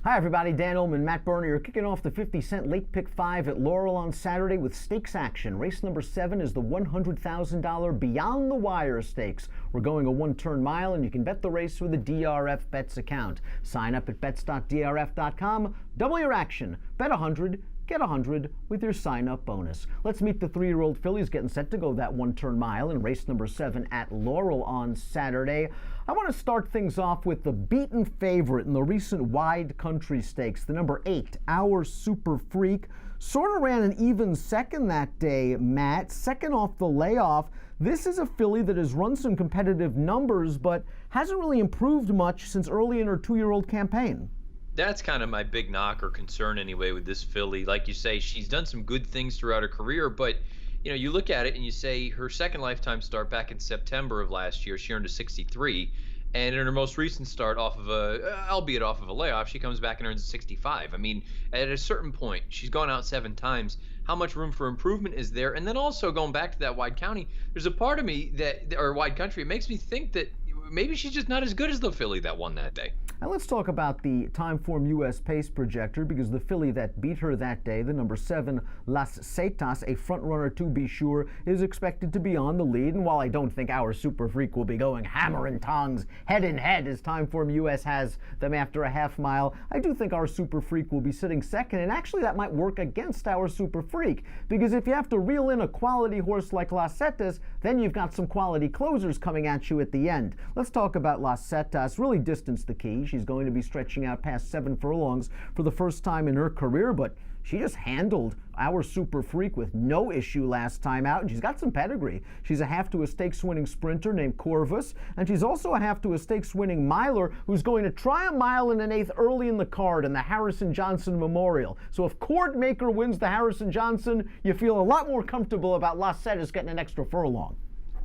Hi everybody, Dan Illman, Matt Bernie are kicking off the 50-cent late pick 5 at Laurel on Saturday with stakes action. Race number 7 is the $100,000 Beyond the Wire Stakes. We're going a one-turn mile and you can bet the race with a DRF Bets account. Sign up at bets.drf.com, double your action, bet 100, get 100 with your sign-up bonus. Let's meet the 3-year-old fillies getting set to go that one-turn mile in race number 7 at Laurel on Saturday. I want to start things off with the beaten favorite in the recent Wide Country Stakes, the number 8, Our Super Freak. Sort of ran an even second that day, Matt, second off the layoff. This is a filly that has run some competitive numbers, but hasn't really improved much since early in her 2-year-old campaign. That's kind of my big knock or concern anyway with this filly. Like you say, she's done some good things throughout her career, but you look at it and you say her second lifetime start back in September of last year, she earned a 63. And in her most recent start albeit off of a layoff, she comes back and earns a 65. I mean, at a certain point, she's gone out 7 times. How much room for improvement is there? And then also going back to that Wide County, there's a part of me or Wide Country, it makes me think that maybe she's just not as good as the filly that won that day. Now let's talk about the Timeform US pace projector, because the filly that beat her that day, the number 7, Las Cetas, a front runner to be sure, is expected to be on the lead. And while I don't think Our Super Freak will be going hammer and tongs, head and head, as Timeform US has them after a half mile, I do think Our Super Freak will be sitting second. And actually that might work against Our Super Freak, because if you have to reel in a quality horse like Las Cetas, then you've got some quality closers coming at you at the end. Let's talk about Las Cetas. Really distance the key. She's going to be stretching out past 7 furlongs for the first time in her career, but she just handled Our Super Freak with no issue last time out, and she's got some pedigree. She's a half to a stakes winning sprinter named Corvus, and she's also a half to a stakes winning miler who's going to try a mile and an eighth early in the card in the Harrison Johnson Memorial. So if Cordmaker wins the Harrison Johnson, you feel a lot more comfortable about Las Cetas getting an extra furlong.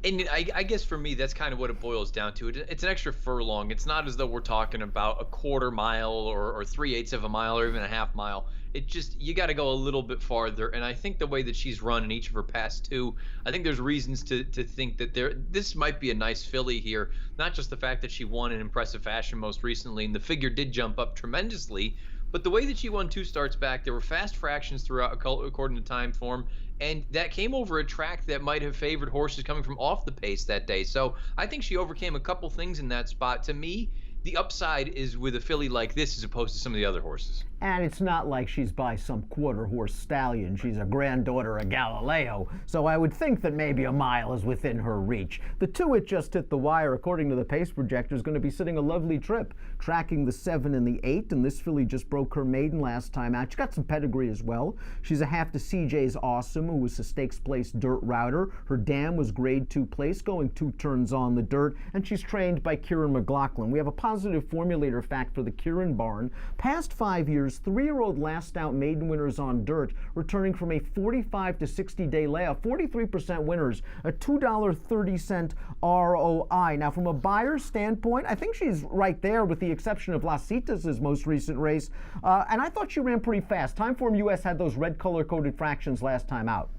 And I guess for me, that's kind of what it boils down to. It's an extra furlong. It's not as though we're talking about a quarter mile or 3/8 of a mile or even a half mile. It just, you got to go a little bit farther. And I think the way that she's run in each of her past 2, I think there's reasons to think that this might be a nice filly here. Not just the fact that she won in impressive fashion most recently, and the figure did jump up tremendously, but the way that she won 2 starts back, there were fast fractions throughout according to Timeform, and that came over a track that might have favored horses coming from off the pace that day. So I think she overcame a couple things in that spot. To me, the upside is with a filly like this as opposed to some of the other horses. And it's not like she's by some quarter horse stallion. She's a granddaughter of Galileo, so I would think that maybe a mile is within her reach. The 2 it just hit the wire, according to the pace projector, is going to be sitting a lovely trip, tracking the 7 and the 8, and this filly just broke her maiden last time out. She got some pedigree as well. She's a half to CJ's Awesome, who was a stakes place dirt router. Her dam was grade 2 place, going 2 turns on the dirt, and she's trained by Kieran McLaughlin. We have a positive formulator fact for the Kieran barn. Past 5 years, 3-year-old last out maiden winners on dirt, returning from a 45 to 60 day layoff, 43% winners, a $2.30 ROI. Now, from a buyer standpoint, I think she's right there with the exception of Las Cetas' most recent race, and I thought she ran pretty fast. Timeform US had those red color-coded fractions last time out.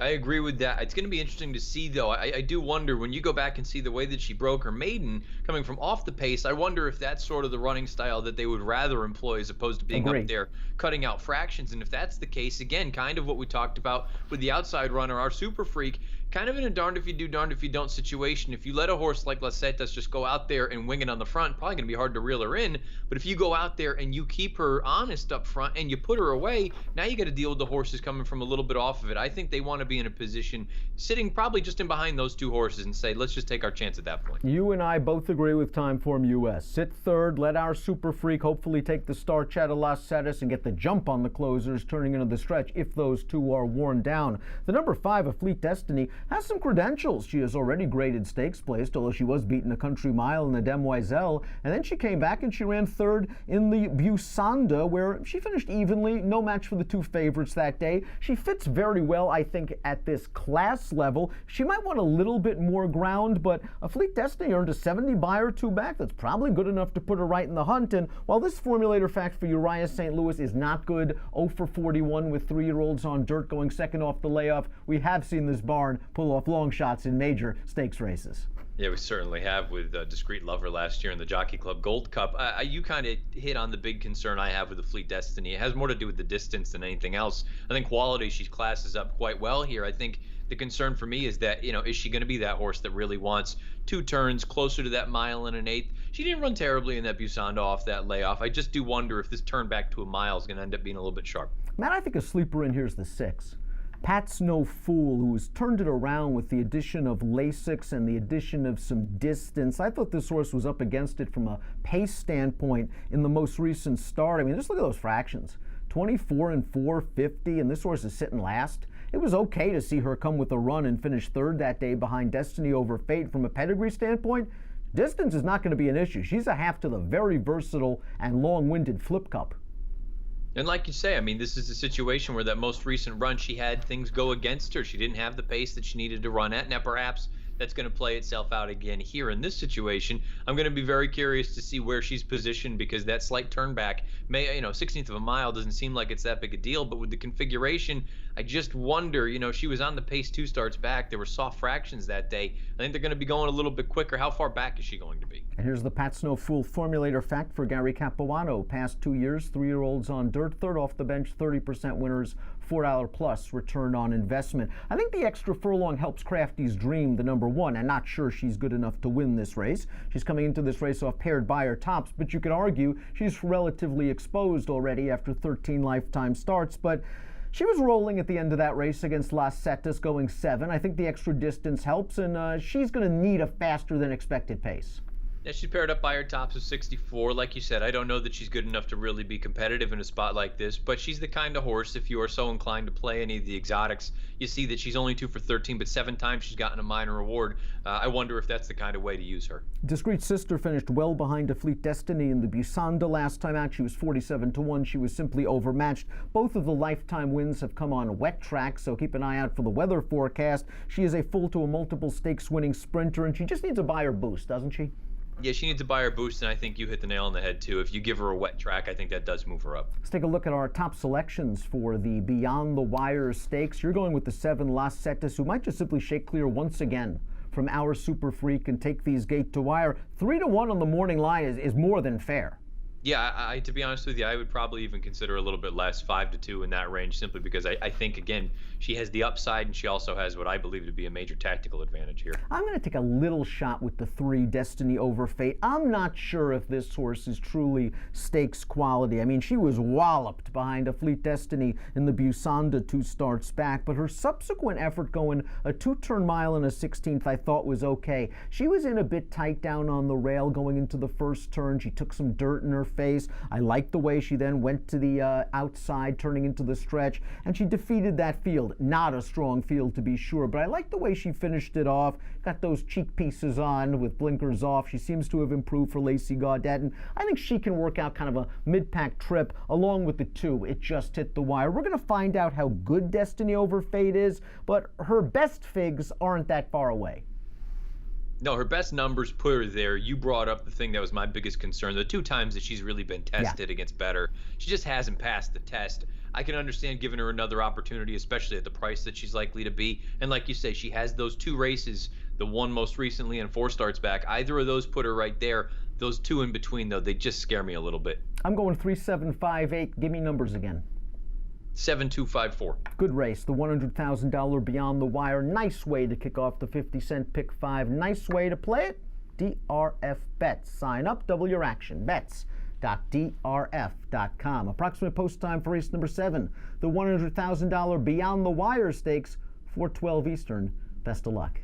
I agree with that. It's going to be interesting to see, though. I do wonder, when you go back and see the way that she broke her maiden coming from off the pace, I wonder if that's sort of the running style that they would rather employ as opposed to being up there cutting out fractions. And if that's the case, again, kind of what we talked about with the outside runner, Our Super Freak, kind of in a darned if you do, darned if you don't situation. If you let a horse like Las Cetas just go out there and wing it on the front, probably going to be hard to reel her in. But if you go out there and you keep her honest up front and you put her away, now you got to deal with the horses coming from a little bit off of it. I think they want to be in a position sitting probably just in behind those 2 horses and say, let's just take our chance at that point. You and I both agree with Timeform US. Sit third, let Our Super Freak hopefully take the starch out of Las Cetas and get the jump on the closers turning into the stretch if those 2 are worn down. The number 5, A Fleet Destiny, has some credentials. She has already graded stakes placed, although she was beaten a country mile in the Demoiselle, and then she came back and she ran 3rd in the Busanda, where she finished evenly, no match for the 2 favorites that day. She fits very well, I think, at this class level. She might want a little bit more ground, but A Fleet Destiny earned a 70 buyer 2 back. That's probably good enough to put her right in the hunt. And while this formulator fact for Uriah St. Louis is not good, 0 for 41 with 3-year-olds on dirt going second off the layoff, we have seen this barn pull off long shots in major stakes races. Yeah, we certainly have with Discreet Lover last year in the Jockey Club Gold Cup. You kind of hit on the big concern I have with the Fleet Destiny. It has more to do with the distance than anything else. I think quality, she classes up quite well here. I think the concern for me is that, is she going to be that horse that really wants two turns closer to that mile and an eighth? She didn't run terribly in that Busanda off that layoff. I just do wonder if this turn back to a mile is going to end up being a little bit sharp. Matt, I think a sleeper in here is the 6. Pat's No Fool, who has turned it around with the addition of Lasix and the addition of some distance. I thought this horse was up against it from a pace standpoint in the most recent start. I mean, just look at those fractions. 24 and 450, and this horse is sitting last. It was okay to see her come with a run and finish third that day behind Destiny Over Fate. From a pedigree standpoint, distance is not going to be an issue. She's a half to the very versatile and long-winded Flip Cup. And like you say, I mean, this is a situation where that most recent run, she had things go against her. She didn't have the pace that she needed to run at. Now, perhaps that's going to play itself out again here in this situation. I'm going to be very curious to see where she's positioned, because that slight turn back, 16th of a mile doesn't seem like it's that big a deal. But with the configuration, I just wonder, she was on the pace 2 starts back. There were soft fractions that day. I think they're going to be going a little bit quicker. How far back is she going to be? And here's the Pat's No Fool formulator fact for Gary Capuano. Past 2 years, 3-year-olds on dirt, third off the bench, 30% winners, $4 plus return on investment. I think the extra furlong helps Crafty's Dream, the number 1. I'm not sure she's good enough to win this race. She's coming into this race off paired Beyer tops, but you could argue she's relatively exposed already after 13 lifetime starts. But she was rolling at the end of that race against Las Cetas, going 7. I think the extra distance helps, and she's going to need a faster than expected pace. Yeah, she paired up by her tops of 64. Like you said, I don't know that she's good enough to really be competitive in a spot like this, but she's the kind of horse, if you are so inclined to play any of the exotics, you see that she's only 2 for 13, but 7 times she's gotten a minor reward. I wonder if that's the kind of way to use her. Discreet Sister finished well behind a Fleet Destiny in the Busanda last time out. She was 47 to 1. She was simply overmatched. Both of the lifetime wins have come on wet tracks, so keep an eye out for the weather forecast. She is a full to a multiple stakes winning sprinter, and she just needs a Beyer boost, doesn't she? Yeah, she needs a Beyer boost, and I think you hit the nail on the head, too. If you give her a wet track, I think that does move her up. Let's take a look at our top selections for the Beyond the Wire stakes. You're going with the 7 Las Cetas, who might just simply shake clear once again from our Super Freak and take these gate to wire. 3 to 1 on the morning line is more than fair. Yeah, I to be honest with you, I would probably even consider a little bit less, 5 to 2 in that range, simply because I think, again, she has the upside, and she also has what I believe to be a major tactical advantage here. I'm going to take a little shot with the 3 Destiny Over Fate. I'm not sure if this horse is truly stakes quality. I mean, she was walloped behind a Fleet Destiny in the Busanda 2 starts back, but her subsequent effort going a 2-turn mile and a 16th I thought was okay. She was in a bit tight down on the rail going into the first turn. She took some dirt in her face. I liked the way she then went to the outside, turning into the stretch, and she defeated that field. Not a strong field, to be sure, but I liked the way she finished it off. Got those cheek pieces on with blinkers off. She seems to have improved for Lacey Gaudette, and I think she can work out kind of a mid-pack trip along with the 2. It just hit the wire. We're going to find out how good Destiny Over Fate is, but her best figs aren't that far away. No, her best numbers put her there. You brought up the thing that was my biggest concern. The 2 times that she's really been tested against better, she just hasn't passed the test. I can understand giving her another opportunity, especially at the price that she's likely to be. And like you say, she has those 2 races, the one most recently and 4 starts back. Either of those put her right there. Those 2 in between, though, they just scare me a little bit. I'm going 3, 7, 5, 8. Give me numbers again. 7, 2, 5, 4. Good race. The $100,000 Beyond the Wire. Nice way to kick off the 50-cent pick 5. Nice way to play it. DRF Bets. Sign up, double your action. Bets.drf.com. Approximate post time for race number 7. The $100,000 Beyond the Wire stakes, 4:12 Eastern. Best of luck.